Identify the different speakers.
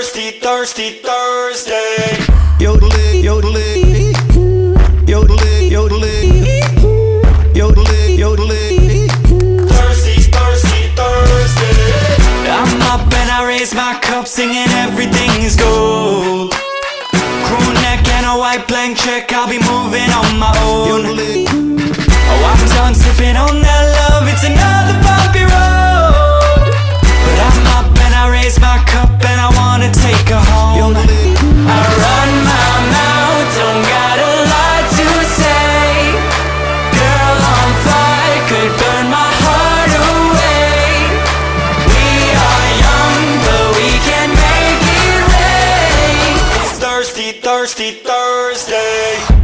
Speaker 1: thirsty, thirsty Thursday.
Speaker 2: Yodeling, yodeling, yodeling, yodeling, yodeling, yodeling.
Speaker 1: Thirsty, thirsty Thursday. I'm up and I raise my cup singing everything is gold. Crew neck and a white blank check, I'll be moving on my own. Oh, I'm done sipping on that love, it's another bumpy road. But I'm up and I raise my cup and I wanna take her home. I run my mouth, don't got a lot to say. Girl on fire could burn my heart away. We are young, but we can make it rain. It's thirsty, thirsty Thursday.